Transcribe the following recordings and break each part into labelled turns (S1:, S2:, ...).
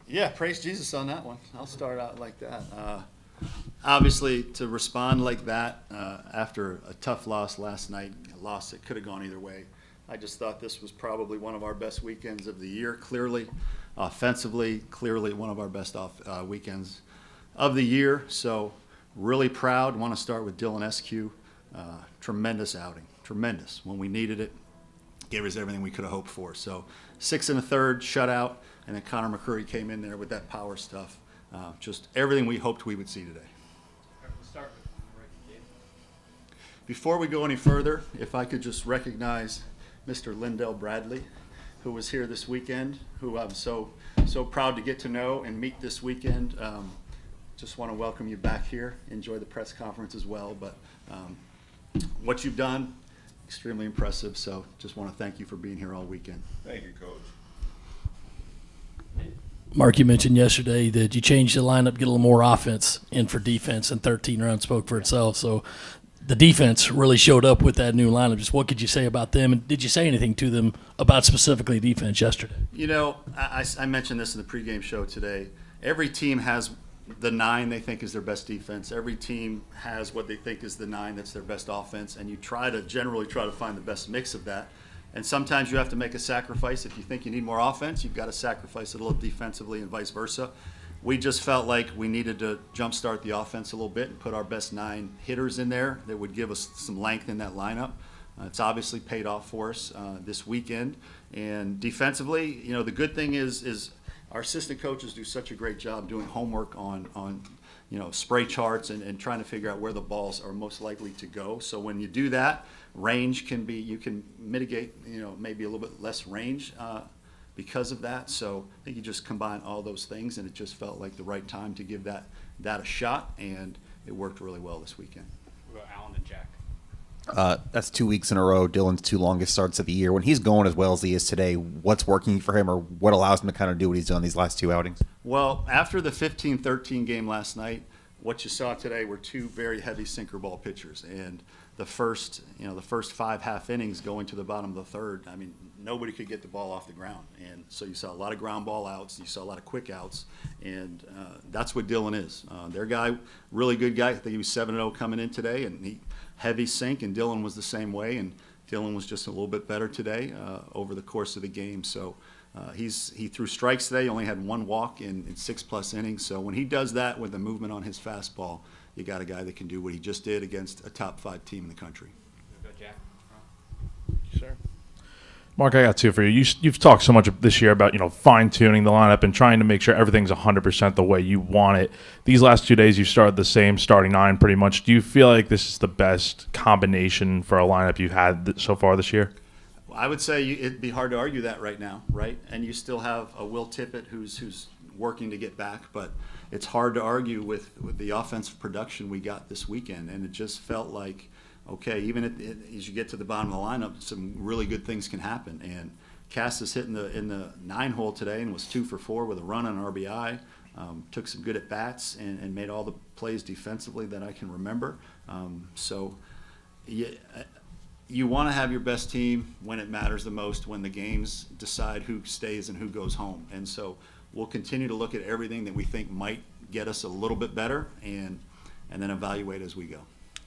S1: Yeah, praise Jesus on that one. I'll start out like that. Obviously, to respond like that after a tough loss last night, a loss that could have gone either way, I just thought this was probably one of our best weekends of the year, clearly. Offensively, clearly one of our best weekends of the year. So really proud. Want to start with Dylan SQ. Tremendous outing. Tremendous. When we needed it, gave us everything we could have hoped for. So 6 1/3 shutout, and then Connor McCurry came in there with that power stuff. Just everything we hoped we would see today.
S2: We'll start with the game.
S1: Before we go any further, if I could just recognize Mr. Lindell Bradley, who was here this weekend, who I'm so proud to get to know and meet this weekend. Just want to welcome you back here. Enjoy the press conference as well. But what you've done, extremely impressive. So just want to thank you for being here all weekend.
S3: Thank you, Coach.
S4: Mark, you mentioned yesterday that you changed the lineup, get a little more offense in for defense, and 13 runs spoke for itself. So the defense really showed up with that new lineup. Just what could you say about them, and did you say anything to them about specifically defense yesterday?
S1: You know, I mentioned this in the pregame show today. Every team has the 9 they think is their best defense. Every team has what they think is the 9 that's their best offense, and you generally try to find the best mix of that. And sometimes you have to make a sacrifice. If you think you need more offense, you've got to sacrifice a little defensively and vice versa. We just felt like we needed to jumpstart the offense a little bit and put our best 9 hitters in there that would give us some length in that lineup. It's obviously paid off for us this weekend. And defensively, you know, the good thing is our assistant coaches do such a great job doing homework on you know, spray charts and trying to figure out where the balls are most likely to go. So when you do that, range can be, you can mitigate, you know, maybe a little bit less range because of that. So I think you just combine all those things, and it just felt like the right time to give that a shot, and it worked really well this weekend.
S2: What about Alan and Jack?
S5: That's 2 weeks in a row. Dylan's 2 longest starts of the year. When he's going as well as he is today, what's working for him, or what allows him to kind of do what he's done these last 2 outings?
S1: Well, after the 15-13 game last night, what you saw today were 2 very heavy sinker ball pitchers, and the first 5 half innings going to the bottom of the third, I mean, nobody could get the ball off the ground, and so you saw a lot of ground ball outs, you saw a lot of quick outs, and that's what Dylan is. Their guy, really good guy. I think he was 7-0 coming in today, and he heavy sink, and Dylan was the same way, and Dylan was just a little bit better today over the course of the game. So he threw strikes today, only had 1 walk in 6+ innings. So when he does that with the movement on his fastball, you got a guy that can do what he just did against a top 5 team in the country.
S2: Go Jack.
S6: Sure. Mark, I got 2 for you. You've talked so much this year about, you know, fine-tuning the lineup and trying to make sure everything's 100% the way you want it. These last 2 days, you started the same starting 9 pretty much. Do you feel like this is the best combination for a lineup you've had so far this year?
S1: I would say it'd be hard to argue that right now, right? And you still have a Will Tippett who's working to get back, but it's hard to argue with the offensive production we got this weekend. And it just felt like, okay, even as you get to the bottom of the lineup, some really good things can happen. And Cass hit in the 9-hole today and was 2 for 4 with a run on RBI. Took some good at bats and made all the plays defensively that I can remember. So you want to have your best team when it matters the most, when the games decide who stays and who goes home. And so we'll continue to look at everything that we think might get us a little bit better and then evaluate as we go.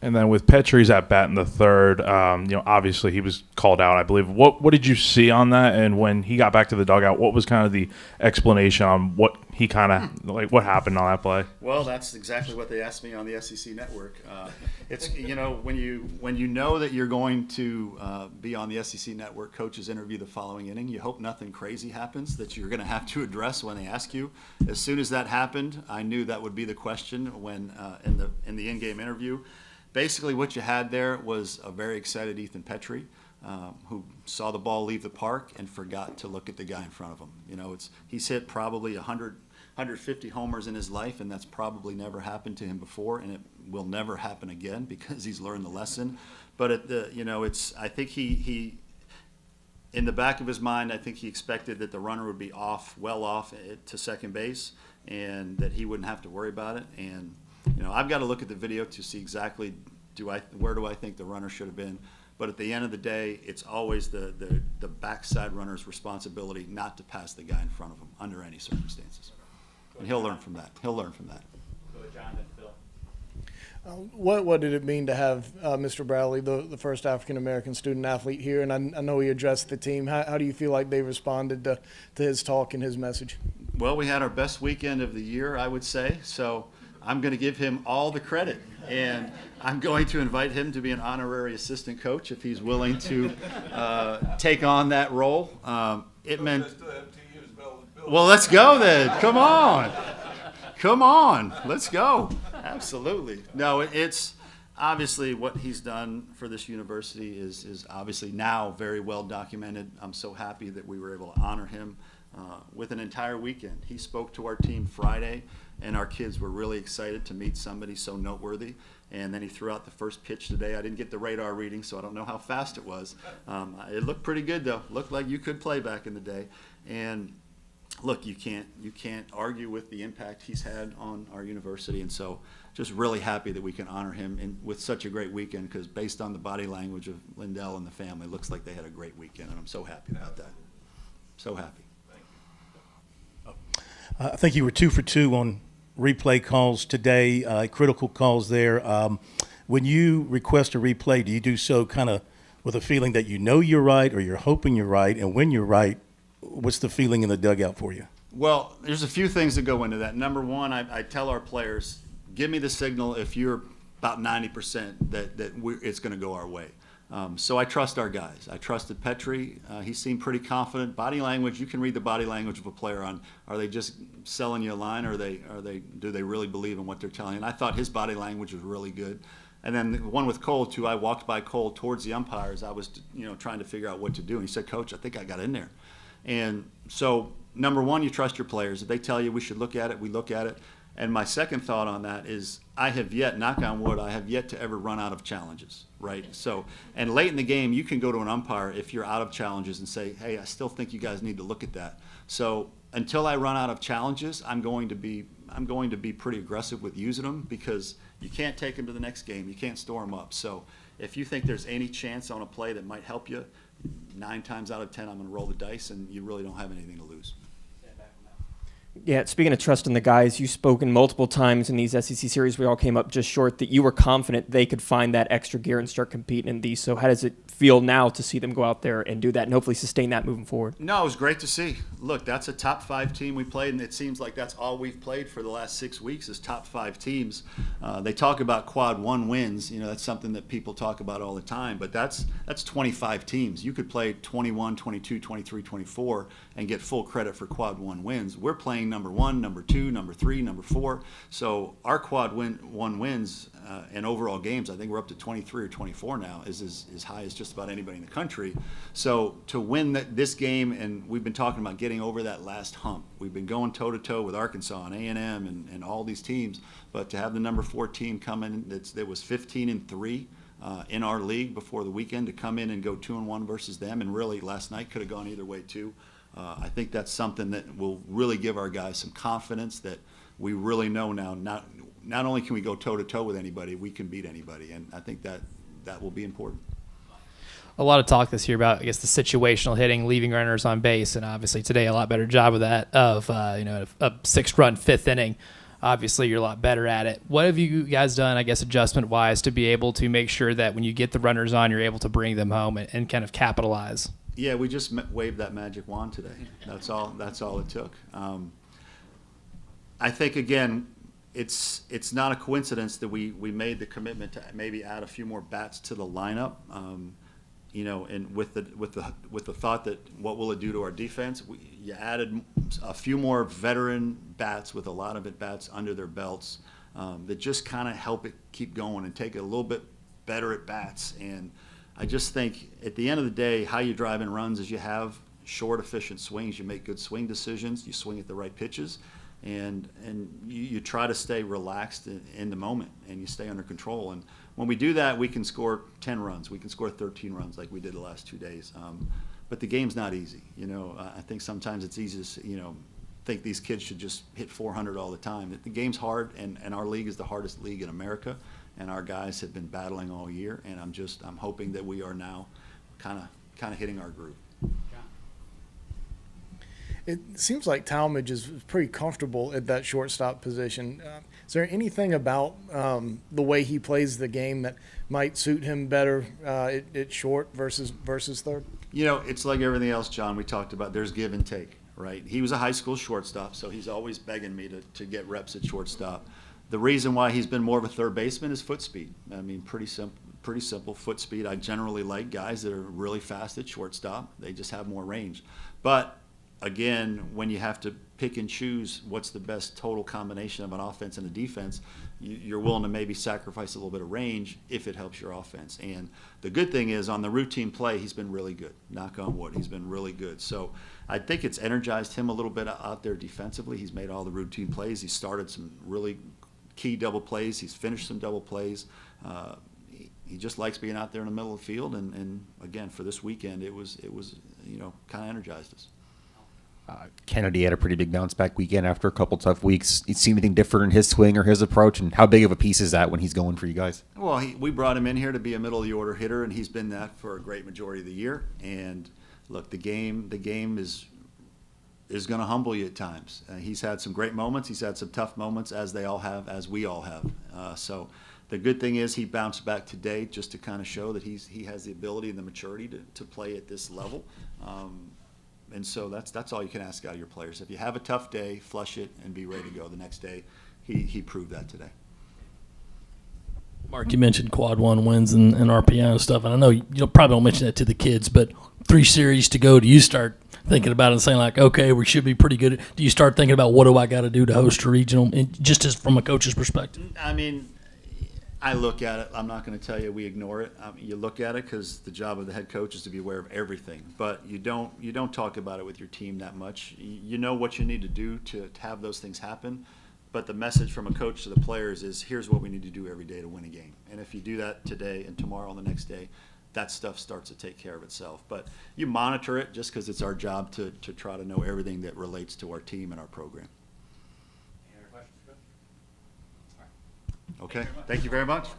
S6: And then with Petri's at bat in the third, you know, obviously he was called out, I believe. What did you see on that? And when he got back to the dugout, what was kind of the explanation on what he kind of like what happened on that play?
S1: Well, that's exactly what they asked me on the SEC network. It's, you know, when you know that you're going to be on the SEC network, coaches interview the following inning. You hope nothing crazy happens that you're going to have to address when they ask you. As soon as that happened, I knew that would be the question when in the in-game interview. Basically, what you had there was a very excited Ethan Petri, who saw the ball leave the park and forgot to look at the guy in front of him. You know, he's hit probably 150 homers in his life, and that's probably never happened to him before, and it will never happen again because he's learned the lesson. But I think he in the back of his mind, I think he expected that the runner would be well off to second base, and that he wouldn't have to worry about it. And you know, I've got to look at the video to see exactly where do I think the runner should have been. But at the end of the day, it's always the backside runner's responsibility not to pass the guy in front of him under any circumstances. And he'll learn from that.
S2: Go to John, then Phil.
S3: What did it mean to have Mr. Bradley, the first African-American student athlete here? And I know he addressed the team. How do you feel like they responded to his talk and his message?
S1: Well, we had our best weekend of the year, I would say. So I'm going to give him all the credit. And I'm going to invite him to be an honorary assistant coach if he's willing to take on that role. It meant. Well, let's go then. Come on. Come on. Let's go. Absolutely. No, it's obviously what he's done for this university is obviously now very well documented. I'm so happy that we were able to honor him with an entire weekend. He spoke to our team Friday, and our kids were really excited to meet somebody so noteworthy. And then he threw out the first pitch today. I didn't get the radar reading, so I don't know how fast it was. It looked pretty good, though. Looked like you could play back in the day. And look, you can't argue with the impact he's had on our university, and so just really happy that we can honor him with such a great weekend, because based on the body language of Lindell and the family, it looks like they had a great weekend, and I'm so happy about that. So happy.
S7: I think you were 2 for 2 on replay calls today, critical calls there. When you request a replay, do you do so kind of with a feeling that you know you're right, or you're hoping you're right, and when you're right, what's the feeling in the dugout for you?
S1: Well, there's a few things that go into that. Number one, I tell our players, give me the signal if you're about 90% that it's going to go our way. So I trust our guys. I trusted Petri. He seemed pretty confident. Body language, you can read the body language of a player on, are they just selling you a line, or do they really believe in what they're telling you? And I thought his body language was really good. And then the one with Cole, too, I walked by Cole towards the umpires. I was, trying to figure out what to do. And he said, Coach, I think I got in there. And so, number one, you trust your players. If they tell you we should look at it, we look at it. And my second thought on that is I have yet, knock on wood, I have yet to ever run out of challenges, right? So, and late in the game, you can go to an umpire if you're out of challenges and say, hey, I still think you guys need to look at that. So until I run out of challenges, I'm going to be pretty aggressive with using them, because you can't take them to the next game. You can't store them up. So if you think there's any chance on a play that might help you, 9 times out of 10, I'm going to roll the dice, and you really don't have anything to lose.
S8: Yeah, speaking of trusting the guys, you've spoken multiple times in these SEC series. We all came up just short that you were confident they could find that extra gear and start competing in these. So how does it feel now to see them go out there and do that and hopefully sustain that moving forward?
S1: No, it was great to see. Look, that's a top 5 team we played, and it seems like that's all we've played for the last 6 weeks is top 5 teams. They talk about quad 1 wins. That's something that people talk about all the time, but that's 25 teams. You could play 21, 22, 23, 24 and get full credit for quad 1 wins. We're playing number 1, number 2, number 3, number 4. So our quad 1 wins in overall games, I think we're up to 23 or 24 now, is as high as just about anybody in the country. So to win this game, and we've been talking about getting over that last hump. We've been going toe-to-toe with Arkansas and A&M and all these teams, but to have the number 4 team come in that was 15-3 in our league before the weekend, to come in and go 2-1 versus them, and really last night could have gone either way too. I think that's something that will really give our guys some confidence that we really know now. Not only can we go toe-to-toe with anybody, we can beat anybody, and I think that will be important.
S9: A lot of talk this year about, I guess, the situational hitting, leaving runners on base, and obviously today a lot better job of that. Of a 6-run 5th inning, obviously you're a lot better at it. What have you guys done, I guess, adjustment-wise, to be able to make sure that when you get the runners on, you're able to bring them home and kind of capitalize?
S1: Yeah, we just waved that magic wand today. That's all it took. I think, again, it's not a coincidence that we made the commitment to maybe add a few more bats to the lineup. And with the thought that what will it do to our defense? You added a few more veteran bats with a lot of at-bats under their belts that just kind of help it keep going and take it a little bit better at bats. And I just think at the end of the day, how you drive in runs is you have short, efficient swings. You make good swing decisions. You swing at the right pitches, and you try to stay relaxed in the moment, and you stay under control. And when we do that, we can score 10 runs. We can score 13 runs like we did the last 2 days. But the game's not easy. I think sometimes it's easy to think these kids should just hit 400 all the time. The game's hard, and our league is the hardest league in America. And our guys have been battling all year, and I'm hoping that we are now kind of hitting our groove.
S3: it seems like Talmadge is pretty comfortable at that shortstop position. Is there anything about the way he plays the game that might suit him better at short versus third?
S1: You know, it's like everything else, John, we talked about. There's give and take, right? He was a high school shortstop, so he's always begging me to get reps at shortstop. The reason why he's been more of a third baseman is foot speed. I mean, pretty simple foot speed. I generally like guys that are really fast at shortstop. They just have more range. But again, when you have to pick and choose what's the best total combination of an offense and a defense, you're willing to maybe sacrifice a little bit of range if it helps your offense. And the good thing is on the routine play, he's been really good. Knock on wood, he's been really good. So I think it's energized him a little bit out there defensively. He's made all the routine plays. He started some really key double plays. He's finished some double plays. He just likes being out there in the middle of the field. And again, for this weekend, it was kind of energized us.
S5: Kennedy had a pretty big bounce back weekend after a couple tough weeks. You see anything different in his swing or his approach, and how big of a piece is that when he's going for you guys?
S1: Well, we brought him in here to be a middle of the order hitter, and he's been that for a great majority of the year. And look, the game is going to humble you at times. He's had some great moments. He's had some tough moments, as they all have, as we all have. So the good thing is he bounced back today just to kind of show that he has the ability and the maturity to play at this level. And so that's all you can ask out of your players. If you have a tough day, flush it and be ready to go the next day. He proved that today.
S4: Mark, you mentioned quad one wins and RPI and stuff, and I know you probably don't mention that to the kids, but 3 series to go. Do you start thinking about it and saying like, okay, we should be pretty good? Do you start thinking about what do I got to do to host a regional, and just as from a coach's perspective?
S1: I mean, I look at it. I'm not going to tell you we ignore it. You look at it because the job of the head coach is to be aware of everything. But you don't talk about it with your team that much. You know what you need to do to have those things happen. But the message from a coach to the players is, here's what we need to do every day to win a game. And if you do that today and tomorrow and the next day, that stuff starts to take care of itself. But you monitor it just because it's our job to try to know everything that relates to our team and our program.
S2: Any other questions, Coach? All right.
S1: Okay. Thank you very much.